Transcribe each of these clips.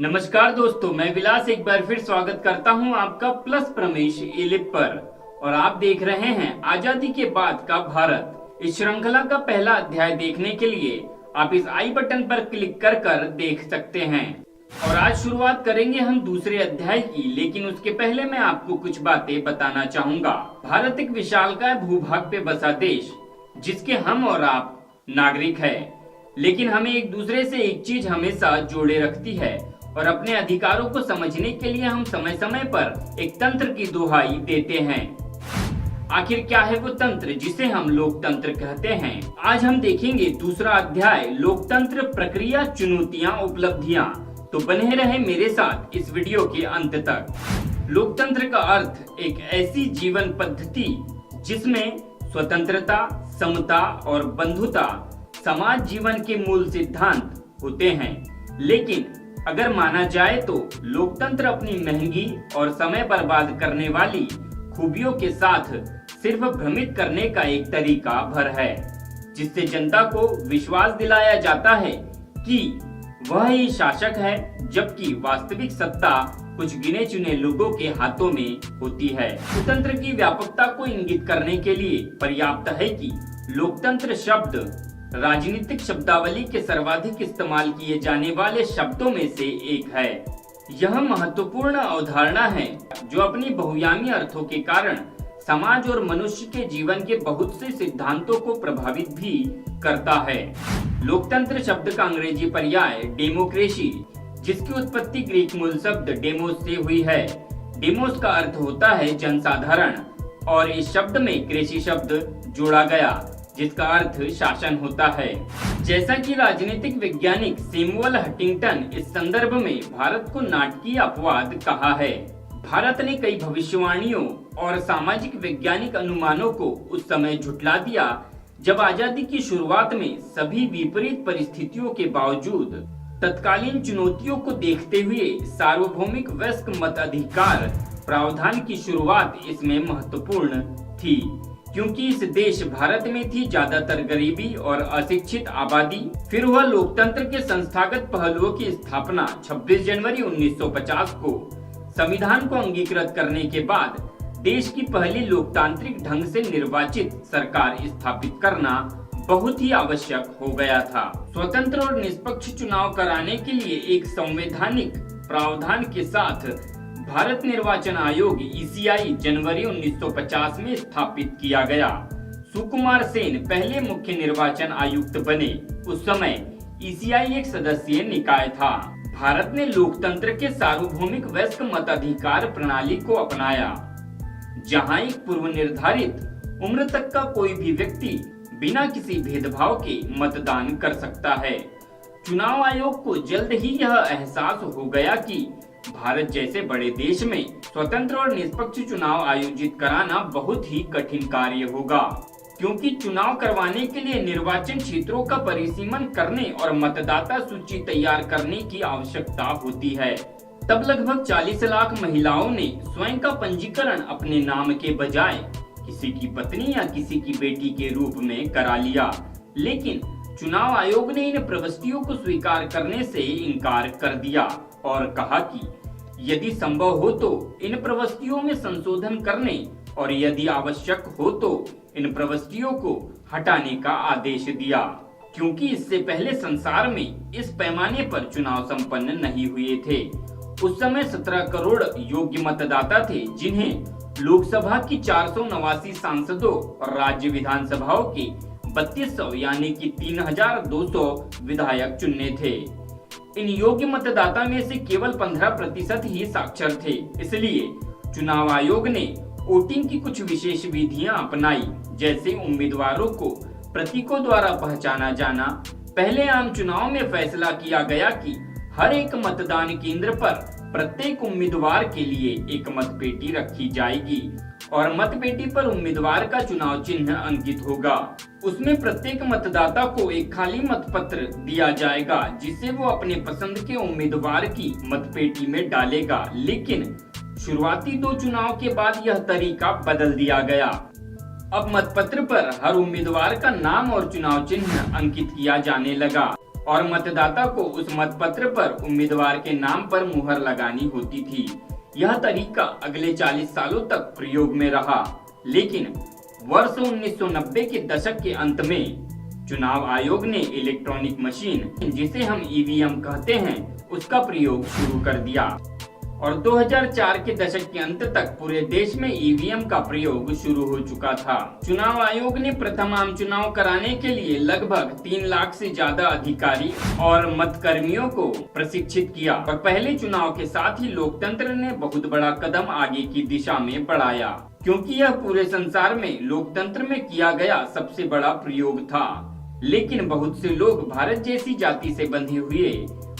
नमस्कार दोस्तों, मैं विलास एक बार फिर स्वागत करता हूं आपका प्लस प्रमेश इलिप पर। और आप देख रहे हैं आजादी के बाद का भारत। इस श्रृंखला का पहला अध्याय देखने के लिए आप इस आई बटन पर क्लिक कर कर देख सकते हैं। और आज शुरुआत करेंगे हम दूसरे अध्याय की, लेकिन उसके पहले मैं आपको कुछ बातें बताना चाहूंगा। भारत एक विशालकाय भूभाग पे बसा देश, जिसके हम और आप नागरिक है। लेकिन हमें एक दूसरे से एक चीज हमेशा जोड़े रखती है, और अपने अधिकारों को समझने के लिए हम समय समय पर एक तंत्र की दुहाई देते हैं। आखिर क्या है वो तंत्र जिसे हम लोकतंत्र कहते हैं? आज हम देखेंगे दूसरा अध्याय, लोकतंत्र प्रक्रिया, चुनौतियां, उपलब्धियां। तो बने रहे मेरे साथ इस वीडियो के अंत तक। लोकतंत्र का अर्थ एक ऐसी जीवन पद्धति जिसमें स्वतंत्रता, समता और बंधुता समाज जीवन के मूल सिद्धांत होते हैं। लेकिन अगर माना जाए तो लोकतंत्र अपनी महंगी और समय बर्बाद करने वाली खूबियों के साथ सिर्फ भ्रमित करने का एक तरीका भर है, जिससे जनता को विश्वास दिलाया जाता है कि वह ही शासक है, जबकि वास्तविक सत्ता कुछ गिने चुने लोगों के हाथों में होती है। लोकतंत्र की व्यापकता को इंगित करने के लिए पर्याप्त है कि लोकतंत्र शब्द राजनीतिक शब्दावली के सर्वाधिक इस्तेमाल किए जाने वाले शब्दों में से एक है। यह महत्वपूर्ण अवधारणा है जो अपनी बहुआयामी अर्थों के कारण समाज और मनुष्य के जीवन के बहुत से सिद्धांतों को प्रभावित भी करता है। लोकतंत्र शब्द का अंग्रेजी पर्याय डेमोक्रेसी, जिसकी उत्पत्ति ग्रीक मूल शब्द डेमोस से हुई है। डेमोस का अर्थ होता है जनसाधारण, और इस शब्द में क्रेसी शब्द जोड़ा गया, जिसका अर्थ शासन होता है। जैसा कि राजनीतिक वैज्ञानिक सैमुअल हंटिंगटन इस संदर्भ में भारत को नाटकीय अपवाद कहा है। भारत ने कई भविष्यवाणियों और सामाजिक वैज्ञानिक अनुमानों को उस समय झुठला दिया जब आजादी की शुरुआत में सभी विपरीत परिस्थितियों के बावजूद तत्कालीन चुनौतियों को देखते हुए सार्वभौमिक वयस्क मताधिकार प्रावधान की शुरुआत इसमें महत्वपूर्ण थी, क्योंकि इस देश भारत में थी ज्यादातर गरीबी और अशिक्षित आबादी। फिर वह लोकतंत्र के संस्थागत पहलुओं की स्थापना 26 जनवरी 1950 को संविधान को अंगीकृत करने के बाद देश की पहली लोकतांत्रिक ढंग से निर्वाचित सरकार स्थापित करना बहुत ही आवश्यक हो गया था। स्वतंत्र और निष्पक्ष चुनाव कराने के लिए एक संवैधानिक प्रावधान के साथ भारत निर्वाचन आयोग (ECI) जनवरी 1950 में स्थापित किया गया। सुकुमार सेन पहले मुख्य निर्वाचन आयुक्त बने। उस समय ECI एक सदस्यीय निकाय था। भारत ने लोकतंत्र के सार्वभौमिक वयस्क मताधिकार प्रणाली को अपनाया, जहां एक पूर्व निर्धारित उम्र तक का कोई भी व्यक्ति बिना किसी भेदभाव के मतदान कर सकता है। चुनाव आयोग को जल्द ही यह एहसास हो गया कि भारत जैसे बड़े देश में स्वतंत्र और निष्पक्ष चुनाव आयोजित कराना बहुत ही कठिन कार्य होगा, क्योंकि चुनाव करवाने के लिए निर्वाचन क्षेत्रों का परिसीमन करने और मतदाता सूची तैयार करने की आवश्यकता होती है। तब लगभग 40 लाख महिलाओं ने स्वयं का पंजीकरण अपने नाम के बजाय किसी की पत्नी या किसी की बेटी के रूप में करा लिया। लेकिन चुनाव आयोग ने इन प्रविष्टियों को स्वीकार करने से इनकार कर दिया और कहा कि यदि संभव हो तो इन प्रविष्टियों में संशोधन करने और यदि आवश्यक हो तो इन प्रविष्टियों को हटाने का आदेश दिया, क्योंकि इससे पहले संसार में इस पैमाने पर चुनाव संपन्न नहीं हुए थे। उस समय 17 करोड़ योग्य मतदाता थे, जिन्हें लोकसभा की 489 सांसदों और राज्य विधानसभाओं के 3200 यानी कि 3200 विधायक चुनने थे। इन योग्य मतदाता में से केवल 15% ही साक्षर थे। इसलिए चुनाव आयोग ने वोटिंग की कुछ विशेष विधियां अपनाई, जैसे उम्मीदवारों को प्रतीकों द्वारा पहचाना जाना। पहले आम चुनाव में फैसला किया गया कि हर एक मतदान केंद्र पर प्रत्येक उम्मीदवार के लिए एक मतपेटी रखी जाएगी और मतपेटी पर उम्मीदवार का चुनाव चिन्ह अंकित होगा। उसमें प्रत्येक मतदाता को एक खाली मतपत्र दिया जाएगा, जिसे वो अपने पसंद के उम्मीदवार की मतपेटी में डालेगा। लेकिन शुरुआती 2 चुनाव के बाद यह तरीका बदल दिया गया। अब मतपत्र पर हर उम्मीदवार का नाम और चुनाव चिन्ह अंकित किया जाने लगा। और मतदाता को उस मतपत्र पर उम्मीदवार के नाम पर मुहर लगानी होती थी। यह तरीका अगले 40 सालों तक प्रयोग में रहा, लेकिन वर्ष 1990 के दशक के अंत में चुनाव आयोग ने इलेक्ट्रॉनिक मशीन, जिसे हम ईवीएम कहते हैं, उसका प्रयोग शुरू कर दिया और 2004 के दशक के अंत तक पूरे देश में ईवीएम का प्रयोग शुरू हो चुका था। चुनाव आयोग ने प्रथम आम चुनाव कराने के लिए लगभग 3 लाख से ज्यादा अधिकारी और मतकर्मियों को प्रशिक्षित किया और पहले चुनाव के साथ ही लोकतंत्र ने बहुत बड़ा कदम आगे की दिशा में बढ़ाया, क्योंकि यह पूरे संसार में लोकतंत्र में किया गया सबसे बड़ा प्रयोग था। लेकिन बहुत से लोग भारत जैसी जाति से बंधे हुए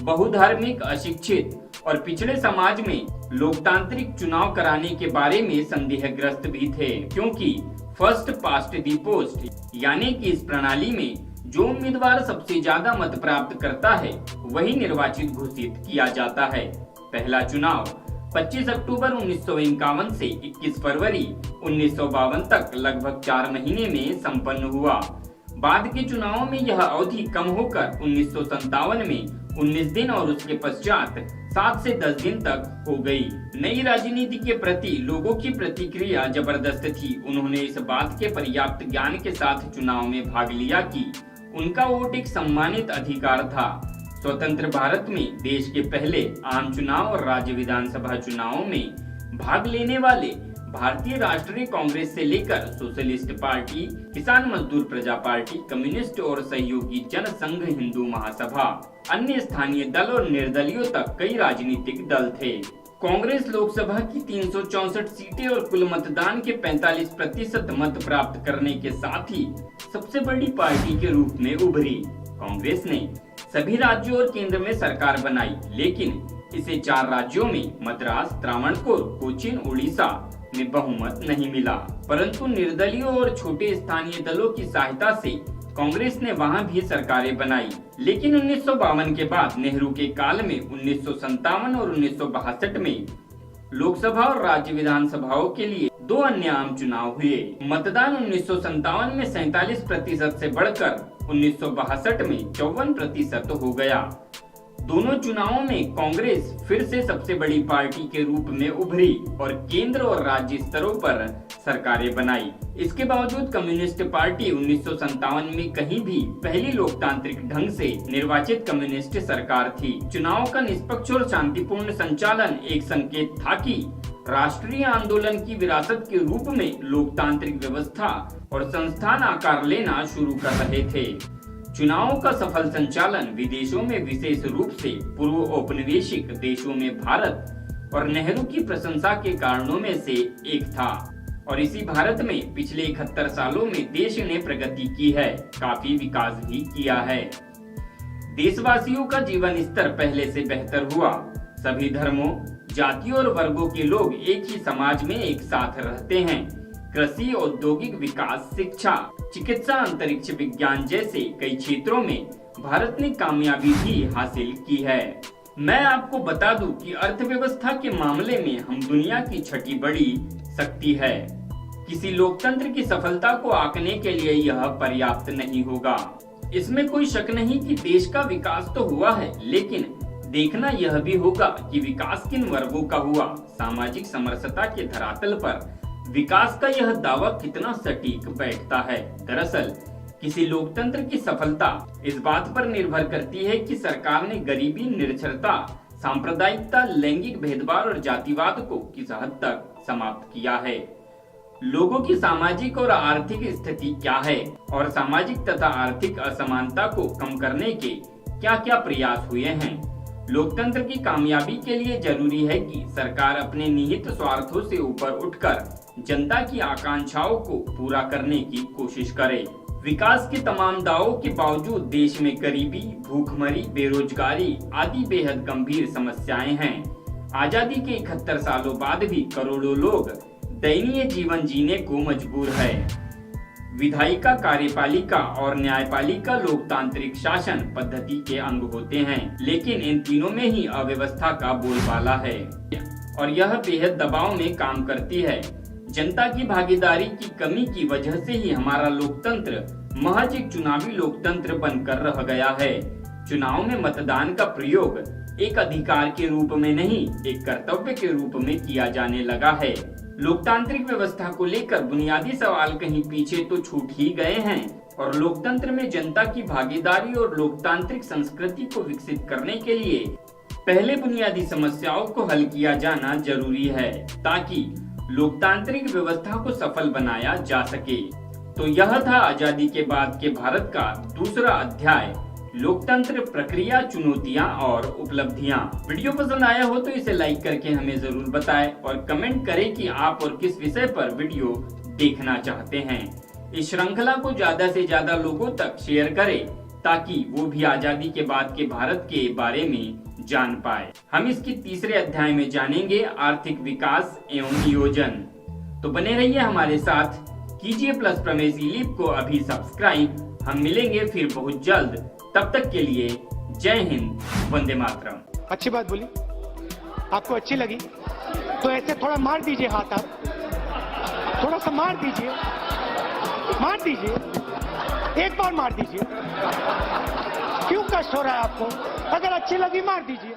बहुधार्मिक, अशिक्षित और पिछड़े समाज में लोकतांत्रिक चुनाव कराने के बारे में संदेहग्रस्त भी थे, क्योंकि फर्स्ट पास्ट द पोस्ट यानी कि इस प्रणाली में जो उम्मीदवार सबसे ज्यादा मत प्राप्त करता है वही निर्वाचित घोषित किया जाता है। पहला चुनाव 25 अक्टूबर 1951 से 21 फरवरी 1952 तक लगभग 4 महीने में संपन्न हुआ। बाद के चुनावों में यह अवधि कम होकर 1957 में 19 दिन और उसके पश्चात 7 से 10 दिन तक हो गई। नई राजनीति के प्रति लोगों की प्रतिक्रिया जबरदस्त थी। उन्होंने इस बात के पर्याप्त ज्ञान के साथ चुनाव में भाग लिया कि उनका वोट एक सम्मानित अधिकार था। स्वतंत्र भारत में देश के पहले आम चुनाव और राज्य विधानसभा चुनावों में भाग लेने वाले भारतीय राष्ट्रीय कांग्रेस से लेकर सोशलिस्ट पार्टी, किसान मजदूर प्रजा पार्टी, कम्युनिस्ट और सहयोगी जन संघ हिंदू महासभा, अन्य स्थानीय दल और निर्दलीयों तक कई राजनीतिक दल थे। कांग्रेस लोकसभा की 364 सीटें और कुल मतदान के 45% मत प्राप्त करने के साथ ही सबसे बड़ी पार्टी के रूप में उभरी। कांग्रेस ने सभी राज्यों और केंद्र में सरकार बनाई, लेकिन इसे 4 राज्यों में मद्रास, त्रावणकोर, कोचीन, उड़ीसा में बहुमत नहीं मिला। परंतु निर्दलीय और छोटे स्थानीय दलों की सहायता से कांग्रेस ने वहां भी सरकारें बनाई। लेकिन 1952 के बाद नेहरू के काल में 1957 और 1962 में लोकसभा और राज्य विधानसभाओं के लिए 2 अन्य आम चुनाव हुए। मतदान 1957 में 47% से बढ़कर 1962 में 54% हो गया। दोनों चुनावों में कांग्रेस फिर से सबसे बड़ी पार्टी के रूप में उभरी और केंद्र और राज्य स्तरों पर सरकारें बनाई। इसके बावजूद कम्युनिस्ट पार्टी 1957 में कहीं भी पहली लोकतांत्रिक ढंग से निर्वाचित कम्युनिस्ट सरकार थी। चुनाव का निष्पक्ष और शांतिपूर्ण संचालन एक संकेत था कि राष्ट्रीय आंदोलन की विरासत के रूप में लोकतांत्रिक व्यवस्था और संस्थान आकार लेना शुरू कर रहे थे। चुनावों का सफल संचालन विदेशों में, विशेष रूप से पूर्व औपनिवेशिक देशों में भारत और नेहरू की प्रशंसा के कारणों में से एक था और इसी भारत में पिछले 71 सालों में देश ने प्रगति की है, काफी विकास भी किया है। देशवासियों का जीवन स्तर पहले से बेहतर हुआ। सभी धर्मों, जातियों और वर्गों के लोग एक ही समाज में एक साथ रहते हैं। कृषि, औद्योगिक विकास, शिक्षा, चिकित्सा, अंतरिक्ष विज्ञान जैसे कई क्षेत्रों में भारत ने कामयाबी भी हासिल की है। मैं आपको बता दूं कि अर्थव्यवस्था के मामले में हम दुनिया की 6ठी बड़ी शक्ति है। किसी लोकतंत्र की सफलता को आंकने के लिए यह पर्याप्त नहीं होगा। इसमें कोई शक नहीं कि देश का विकास तो हुआ है, लेकिन देखना यह भी होगा कि विकास किन वर्गों का हुआ। सामाजिक समरसता के धरातल पर विकास का यह दावा कितना सटीक बैठता है। दरअसल किसी लोकतंत्र की सफलता इस बात पर निर्भर करती है कि सरकार ने गरीबी, निरक्षरता, सांप्रदायिकता, लैंगिक भेदभाव और जातिवाद को किस हद तक समाप्त किया है। लोगों की सामाजिक और आर्थिक स्थिति क्या है और सामाजिक तथा आर्थिक असमानता को कम करने के क्या क्या प्रयास हुए हैं। लोकतंत्र की कामयाबी के लिए जरूरी है कि सरकार अपने निहित स्वार्थों से ऊपर उठकर जनता की आकांक्षाओं को पूरा करने की कोशिश करे। विकास के तमाम दावों के बावजूद देश में गरीबी, भूखमरी, बेरोजगारी आदि बेहद गंभीर समस्याएं हैं। आजादी के 71 सालों बाद भी करोड़ों लोग दयनीय जीवन जीने को मजबूर है। विधायिका, कार्यपालिका और न्यायपालिका लोकतांत्रिक शासन पद्धति के अंग होते हैं, लेकिन इन तीनों में ही अव्यवस्था का बोलबाला है और यह बेहद दबाव में काम करती है। जनता की भागीदारी की कमी की वजह से ही हमारा लोकतंत्र महज एक चुनावी लोकतंत्र बनकर रह गया है। चुनाव में मतदान का प्रयोग एक अधिकार के रूप में नहीं, एक कर्तव्य के रूप में किया जाने लगा है। लोकतांत्रिक व्यवस्था को लेकर बुनियादी सवाल कहीं पीछे तो छूट ही गए हैं और लोकतंत्र में जनता की भागीदारी और लोकतांत्रिक संस्कृति को विकसित करने के लिए पहले बुनियादी समस्याओं को हल किया जाना जरूरी है ताकि लोकतांत्रिक व्यवस्था को सफल बनाया जा सके। तो यह था आजादी के बाद के भारत का दूसरा अध्याय, लोकतंत्र, प्रक्रिया, चुनौतियां और उपलब्धियां। वीडियो पसंद आया हो तो इसे लाइक करके हमें जरूर बताएं और कमेंट करें कि आप और किस विषय पर वीडियो देखना चाहते हैं। इस श्रृंखला को ज्यादा से ज्यादा लोगों तक शेयर करें ताकि वो भी आजादी के बाद के भारत के बारे में जान पाए। हम इसके तीसरे अध्याय में जानेंगे आर्थिक विकास एवं नियोजन। तो बने रहिए हमारे साथ, कीजिए प्लस प्रमेश ई-लिप को अभी सब्सक्राइब। हम मिलेंगे फिर बहुत जल्द, तब तक के लिए जय हिंद, वंदे मातरम। अच्छी बात बोली, आपको अच्छी लगी तो ऐसे थोड़ा मार दीजिए हाथ, आप थोड़ा सा मार दीजिए, एक बार मार दीजिए। क्यों कष्ट हो रहा है आपको? अगर अच्छी लगी मार दीजिए।